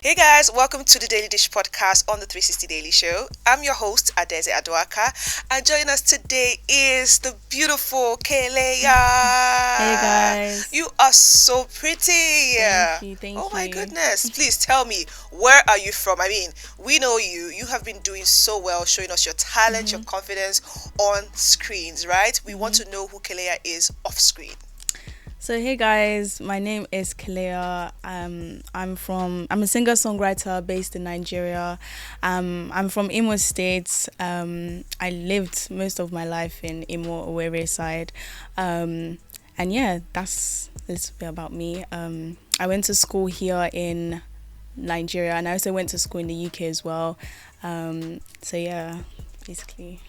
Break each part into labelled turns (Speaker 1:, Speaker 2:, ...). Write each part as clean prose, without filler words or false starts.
Speaker 1: Hey guys, welcome to the Daily Dish podcast on the 360 Daily Show. I'm your host, Adeze Aduaka, and joining us today is the beautiful
Speaker 2: Hey
Speaker 1: Keleya.
Speaker 2: guys.
Speaker 1: You are so pretty.
Speaker 2: Thank you.
Speaker 1: Oh
Speaker 2: Thank
Speaker 1: my
Speaker 2: you.
Speaker 1: goodness. Please tell me, where are you from? I mean, we know you. You have been doing so well, showing us your talent, your
Speaker 2: Mhm.
Speaker 1: confidence on screens, right? We want
Speaker 2: Mhm.
Speaker 1: to know who Keleya is off screen.
Speaker 2: So hey guys, my name is Keleya. I'm a singer-songwriter based in Nigeria. I'm from Imo State. I lived most of my life in Imo Owerri side. And yeah, that's a little bit about me. I went to school here in Nigeria, and I also went to school in the UK as well. So yeah, basically.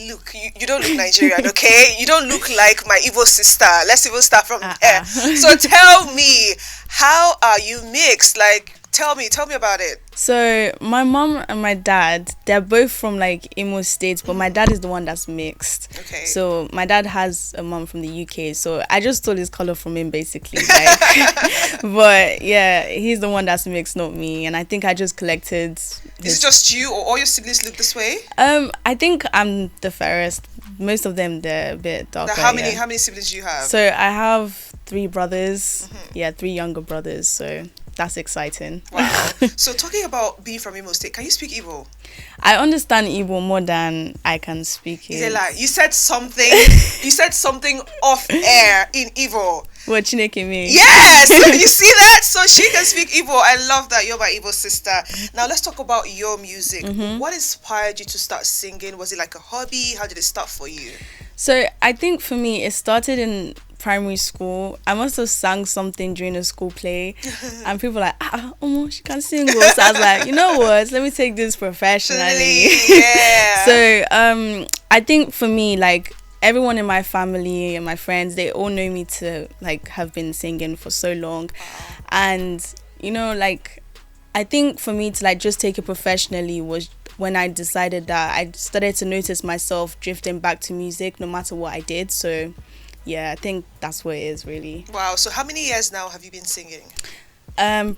Speaker 1: Look, you don't look Nigerian, okay? You don't look like my evil sister. Let's even start from there.
Speaker 2: Uh-uh.
Speaker 1: So tell me, how are you mixed? Like, tell me about it.
Speaker 2: So my mom and my dad, they're both from like Imo State, but my dad is the one that's mixed.
Speaker 1: Okay.
Speaker 2: So my dad has a mom from the UK, so I just stole his color from him basically. Like, but yeah, he's the one that's mixed, not me. And I think I just collected
Speaker 1: Is it
Speaker 2: his.
Speaker 1: just you, or all your siblings look this way?
Speaker 2: I think I'm the fairest. Most of them they're a bit
Speaker 1: Now,
Speaker 2: darker.
Speaker 1: how
Speaker 2: Yeah.
Speaker 1: many siblings do you have?
Speaker 2: So I have three brothers.
Speaker 1: Mhm.
Speaker 2: Yeah, three younger brothers. So that's exciting.
Speaker 1: Wow. So talking about being from Imo State, can you speak Igbo?
Speaker 2: I understand Igbo more than I can speak
Speaker 1: Is it
Speaker 2: it.
Speaker 1: like you said something? You said something off air in Igbo.
Speaker 2: What Chineke me?
Speaker 1: Yes, you see that? So she can speak Igbo. I love that you're my Igbo sister. Now let's talk about your music. What inspired you to start singing? Was it like a hobby? How did it start for you?
Speaker 2: So I think for me, it started in primary school. I must have sang something during a school play, and people were like, she can sing. Oh." So I was like, you know what? Let me take this professionally.
Speaker 1: Yeah.
Speaker 2: So I think for me, like everyone in my family and my friends, they all know me to like have been singing for so long, and like I think for me to like just take it professionally was when I decided that I started to notice myself drifting back to music no matter what I did. So yeah, I think that's what it is really.
Speaker 1: Wow. So how many years now have you been singing?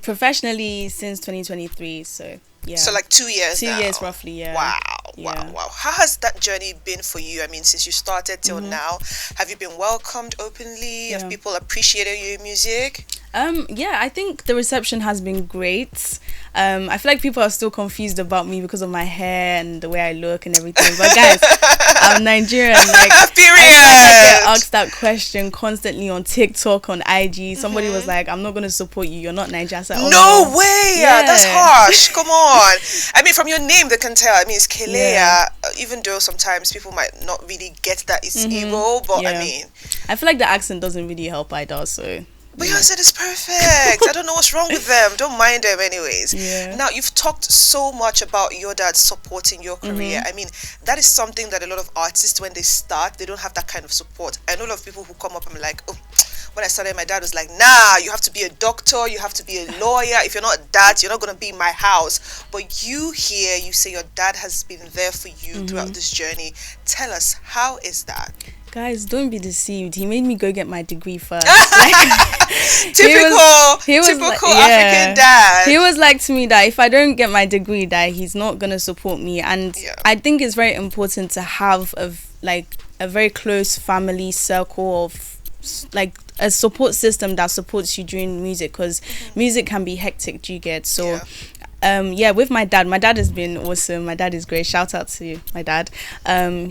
Speaker 2: Professionally since 2023. So yeah.
Speaker 1: So like 2 years
Speaker 2: 2 years
Speaker 1: now.
Speaker 2: roughly, yeah.
Speaker 1: Wow,
Speaker 2: Yeah.
Speaker 1: wow. How has that journey been for you? I mean, since you started till now, have you been welcomed openly? Have
Speaker 2: Yeah.
Speaker 1: people appreciated your music?
Speaker 2: Yeah, I think the reception has been great. I feel like people are still confused about me because of my hair and the way I look and everything. But guys, I'm Nigerian. Like, I get
Speaker 1: Period.
Speaker 2: asked that question constantly on TikTok, on IG. Somebody was like, "I'm not gonna support you. You're not Nigerian." I said, "Oh
Speaker 1: No way!
Speaker 2: Yeah.
Speaker 1: That's harsh. Come on. I mean, from your name, they can tell. I mean, it's Keleya.
Speaker 2: Yeah.
Speaker 1: Even though sometimes people might not really get that it's Igbo, but I
Speaker 2: Yeah.
Speaker 1: mean,
Speaker 2: I feel like the accent doesn't really help either." So
Speaker 1: but your accent is perfect. I don't know what's wrong with them. Don't mind them, anyways.
Speaker 2: Yeah.
Speaker 1: Now, you've talked so much about your dad supporting your career. I mean, that is something that a lot of artists, when they start, they don't have that kind of support. I know a lot of people who come up and be like, oh, when I started, my dad was like, nah, you have to be a doctor, you have to be a lawyer. If you're not that, you're not going to be in my house. But you here, you say your dad has been there for you throughout this journey. Tell us, how is that?
Speaker 2: guys, don't be deceived. He made me go get my degree first.
Speaker 1: Typical
Speaker 2: like,
Speaker 1: African dad.
Speaker 2: He was like to me that if I don't get my degree, that he's not gonna support me. And
Speaker 1: Yeah.
Speaker 2: I think it's very important to have a very close family circle of like a support system that supports you during music, because music can be hectic. Do you get so?
Speaker 1: Yeah.
Speaker 2: With my dad has been awesome. My dad is great. Shout out to my dad.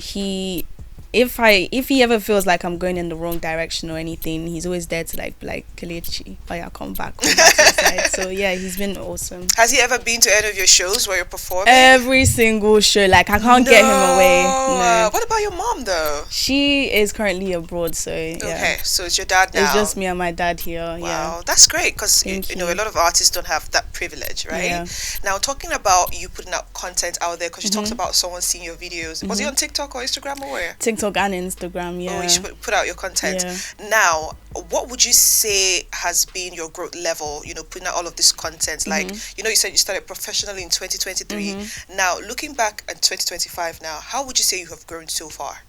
Speaker 2: He if he ever feels like I'm going in the wrong direction or anything, he's always there to like be like, Kelechi, oh yeah, come back to the side. So yeah, he's been awesome.
Speaker 1: Has he ever been to any of your shows where you're performing?
Speaker 2: Every single show, like I can't get him away. No.
Speaker 1: What about your mom though?
Speaker 2: She is currently abroad, so yeah.
Speaker 1: Okay, so it's your dad now.
Speaker 2: It's just me and my dad here.
Speaker 1: Wow,
Speaker 2: Yeah.
Speaker 1: that's great, because
Speaker 2: Thank
Speaker 1: you know
Speaker 2: you.
Speaker 1: a lot of artists don't have that privilege, right?
Speaker 2: Yeah.
Speaker 1: Now, talking about you putting out content out there, because you talked about someone seeing your videos. Was it on TikTok or Instagram or where?
Speaker 2: TikTok and Instagram, yeah.
Speaker 1: Oh, you should put out your content.
Speaker 2: Yeah.
Speaker 1: Now, what would you say has been your growth level, putting out all of this content? Like, you said you started professionally in 2023. Now, looking back at 2025 now, how would you say you have grown so far?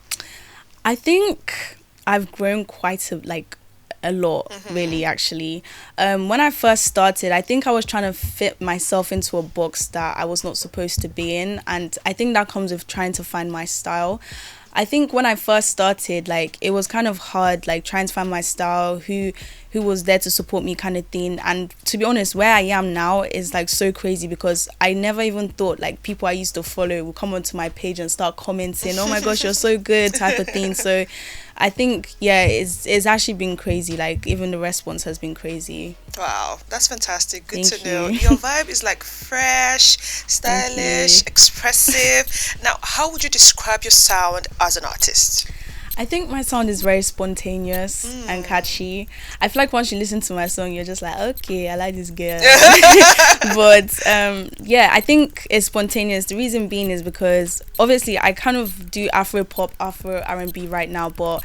Speaker 2: I think I've grown quite a lot, really, actually. When I first started, I think I was trying to fit myself into a box that I was not supposed to be in, and I think that comes with trying to find my style. I think when I first started, like, it was kind of hard, like, trying to find my style, who was there to support me, kind of thing. And to be honest, where I am now is like so crazy, because I never even thought like people I used to follow would come onto my page and start commenting, "Oh my gosh, you're so good," type of thing. So I think, yeah, it's actually been crazy. Like, even the response has been crazy.
Speaker 1: Wow, that's fantastic. Good
Speaker 2: Thank
Speaker 1: to know.
Speaker 2: you.
Speaker 1: Your vibe is like fresh, stylish, expressive. Now, how would you describe your sound as an artist?
Speaker 2: I think my sound is very spontaneous and catchy. I feel like once you listen to my song, you're just like, okay, I like this girl. But yeah, I think it's spontaneous. The reason being is because obviously I kind of do Afro pop, Afro R&B right now, but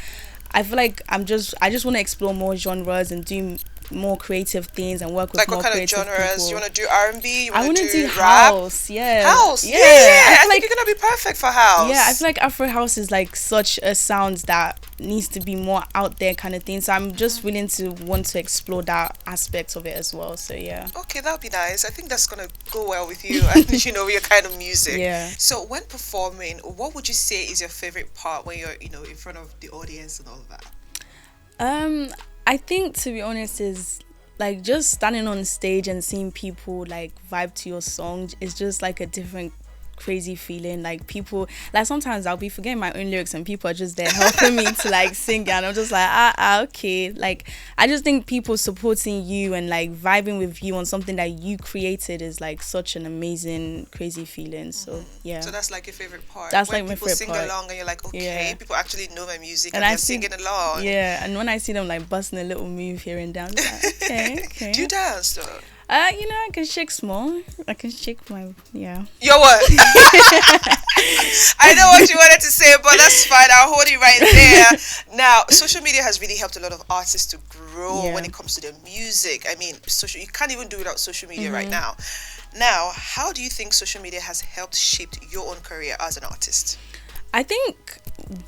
Speaker 2: I feel like I just want to explore more genres and do more creative things and work with
Speaker 1: Like
Speaker 2: more
Speaker 1: what kind of
Speaker 2: creative
Speaker 1: genres?
Speaker 2: people.
Speaker 1: You want to do R&B? You
Speaker 2: I
Speaker 1: want
Speaker 2: want
Speaker 1: to
Speaker 2: to do
Speaker 1: rap?
Speaker 2: house, yeah.
Speaker 1: House?
Speaker 2: Yeah,
Speaker 1: Yeah.
Speaker 2: I
Speaker 1: I
Speaker 2: feel
Speaker 1: think you're gonna be perfect for house.
Speaker 2: yeah, I feel like Afro house is like such a sound that needs to be more out there, kind of thing. So I'm just willing to want to explore that aspect of it as well. So yeah.
Speaker 1: Okay, that'll be nice. I think that's gonna go well with you and your kind of music.
Speaker 2: Yeah.
Speaker 1: So when performing, what would you say is your favorite part when you're, in front of the audience and all of that?
Speaker 2: I think, to be honest, is like just standing on stage and seeing people like vibe to your song is just like a different crazy feeling. Like, people, like, sometimes I'll be forgetting my own lyrics and people are just there helping me to like sing, and I'm just like okay. Like, I just think people supporting you and like vibing with you on something that you created is like such an amazing crazy feeling. So yeah,
Speaker 1: So that's like your favorite part.
Speaker 2: That's
Speaker 1: when
Speaker 2: like my
Speaker 1: people
Speaker 2: favorite
Speaker 1: sing
Speaker 2: part.
Speaker 1: along and you're like, okay,
Speaker 2: Yeah.
Speaker 1: people actually know my music
Speaker 2: And
Speaker 1: and
Speaker 2: I
Speaker 1: they're
Speaker 2: see-
Speaker 1: singing along.
Speaker 2: yeah. And when I see them like busting a little move here and down, I'm just like, okay.
Speaker 1: Do you dance though?
Speaker 2: I can shake small. I can shake my, yeah.
Speaker 1: Yo, what? I know what you wanted to say, but that's fine. I'll hold it right there. Now, social media has really helped a lot of artists to grow
Speaker 2: Yeah.
Speaker 1: when it comes to their music. I mean, you can't even do it without social media right now. Now, how do you think social media has helped shape your own career as an artist?
Speaker 2: I think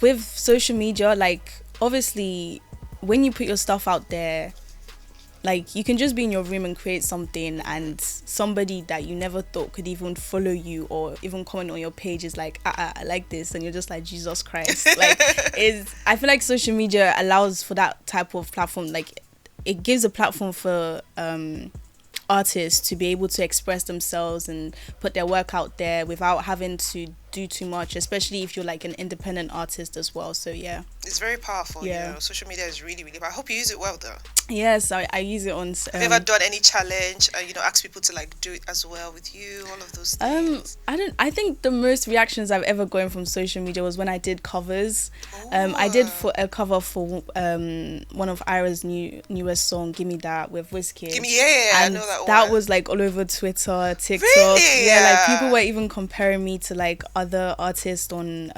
Speaker 2: with social media, like, obviously, when you put your stuff out there, like, you can just be in your room and create something, and somebody that you never thought could even follow you or even comment on your page is like, I like this, and you're just like, Jesus Christ. Like, I feel like social media allows for that type of platform. Like, it gives a platform for artists to be able to express themselves and put their work out there without having to do too much, especially if you're like an independent artist as well. So yeah,
Speaker 1: It's very powerful.
Speaker 2: Yeah.
Speaker 1: Social media is really, really powerful. I hope you use it well though.
Speaker 2: yes, I use it on
Speaker 1: Have you ever done any challenge? Ask people to like do it as well with you. All of those things.
Speaker 2: I think the most reactions I've ever gotten from social media was when I did covers. I did for a cover for one of Ira's newest song, "Give Me That" with Wizkid.
Speaker 1: Give me, yeah,
Speaker 2: And
Speaker 1: I know that one.
Speaker 2: that was like all over Twitter, TikTok.
Speaker 1: Really?
Speaker 2: Yeah, like people were even comparing me to like other artists on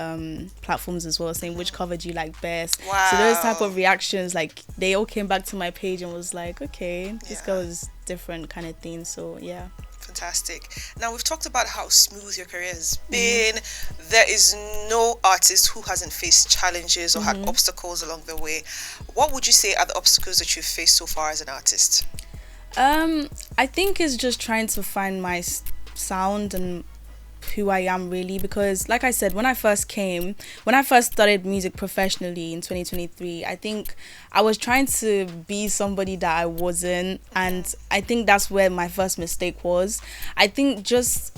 Speaker 2: platforms as well, saying which cover do you like best. So those type
Speaker 1: Wow.
Speaker 2: of reactions, like, they all came back to my page and was like, okay, this
Speaker 1: Yeah.
Speaker 2: girl is different, kind of thing. So yeah.
Speaker 1: Fantastic. Now, we've talked about how smooth your career has been. There is no artist who hasn't faced challenges or had obstacles along the way. What would you say are the obstacles that you've faced so far as an artist?
Speaker 2: I think it's just trying to find my sound and who I am, really, because like I said, when I first started music professionally in 2023, I think I was trying to be somebody that I wasn't, and I think that's where my first mistake was. I think just,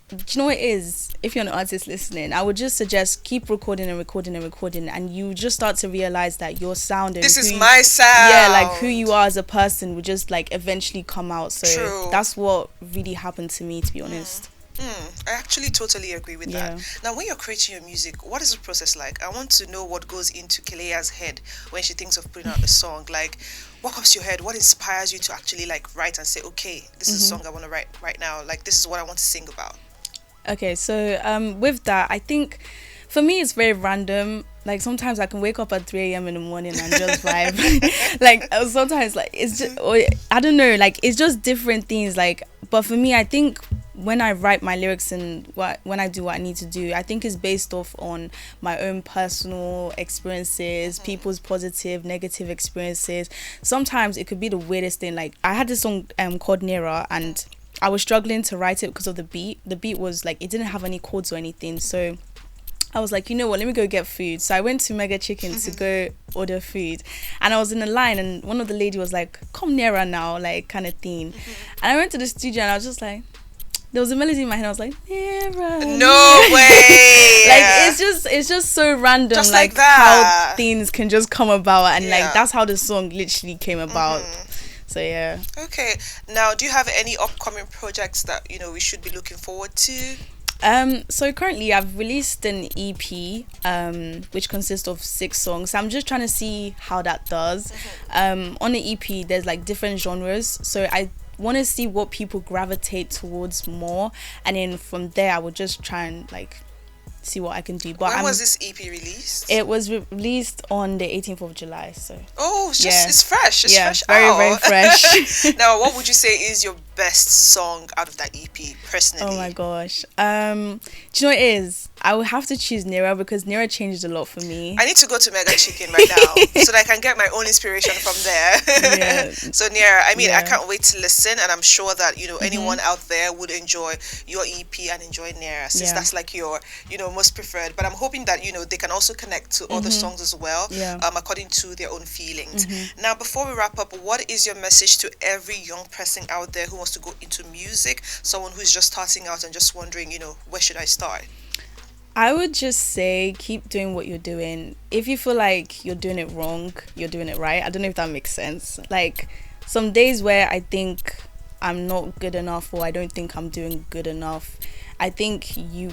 Speaker 2: do you know what it is? If you're an artist listening, I would just suggest keep recording and recording and recording, and you just start to realize that your sound and
Speaker 1: This is
Speaker 2: who you-
Speaker 1: my sound.
Speaker 2: yeah, like who you are as a person will just like eventually come out. So
Speaker 1: True.
Speaker 2: that's what really happened to me, to be honest.
Speaker 1: I actually totally agree with
Speaker 2: Yeah.
Speaker 1: that. Now, when you're creating your music, what is the process like? I want to know what goes into Keleya's head when she thinks of putting out a song. Like, what comes to your head? What inspires you to actually like write and say, okay, this is a song I want to write right now. Like, this is what I want to sing about.
Speaker 2: Okay, so with that, I think for me it's very random. Like, sometimes I can wake up at 3 a.m. in the morning and just vibe. Like, sometimes like it's just, or I don't know, like it's just different things. Like, but for me, I think when I write my lyrics and when I do what I need to do, I think it's based off on my own personal experiences, people's positive, negative experiences. Sometimes it could be the weirdest thing. Like I had this song called Nearer, and I was struggling to write it because of the beat. The beat was like, it didn't have any chords or anything. So I was like, you know what, let me go get food. So I went to Mega Chicken to go order food. And I was in the line, and one of the lady was like, come nearer now, like kind of thing. And I went to the studio, and I was just like, there was a melody in my head. I was like, nearer.
Speaker 1: No way.
Speaker 2: Like it's just so random,
Speaker 1: just
Speaker 2: like
Speaker 1: that.
Speaker 2: how things can just come about, and like that's how the song literally came about. So yeah.
Speaker 1: Okay. Now, do you have any upcoming projects that we should be looking forward to?
Speaker 2: So currently I've released an EP which consists of 6 songs. So I'm just trying to see how that does. On the EP there's like different genres, so I want to see what people gravitate towards more, and then from there I would just try and like see what I can do. But
Speaker 1: when was this EP released?
Speaker 2: It was released on the 18th of July. So
Speaker 1: it's fresh. It's fresh.
Speaker 2: Very fresh.
Speaker 1: Now, what would you say is your best song out of that EP personally?
Speaker 2: Oh my gosh. Do you know what it is? I would have to choose Nearer, because Nearer changed a lot for me.
Speaker 1: I need to go to Mega Chicken right now so that I can get my own inspiration from there.
Speaker 2: Yeah.
Speaker 1: So Nearer, I mean, I can't wait to listen, and I'm sure that anyone out there would enjoy your EP and enjoy Nearer, since that's like your most preferred. But I'm hoping that they can also connect to other songs as well, according to their own feelings. Now, before we wrap up, what is your message to every young person out there who wants to go into music, someone who's just starting out and just wondering, where should I start?
Speaker 2: I would just say keep doing what you're doing. If you feel like you're doing it wrong, you're doing it right. I don't know if that makes sense. Like some days where I think I'm not good enough, or I don't think I'm doing good enough, I think you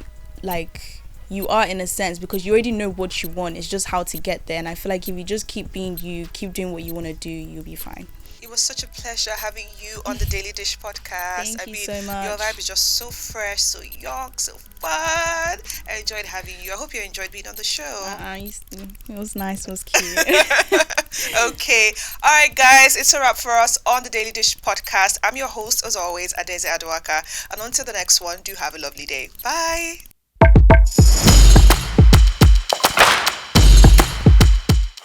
Speaker 2: are, in a sense, because you already know what you want. It's just how to get there. And I feel like if you just keep being you, keep doing what you want to do, you'll be fine.
Speaker 1: It was such a pleasure having you on the Daily Dish podcast.
Speaker 2: Thank you so much.
Speaker 1: Your vibe is just so fresh, so young, so fun. I enjoyed having you. I hope you enjoyed being on the show.
Speaker 2: It was nice. It was cute.
Speaker 1: Okay. All right, guys. It's a wrap for us on the Daily Dish podcast. I'm your host, as always, Adeze Aduaka. And until the next one, do have a lovely day. Bye.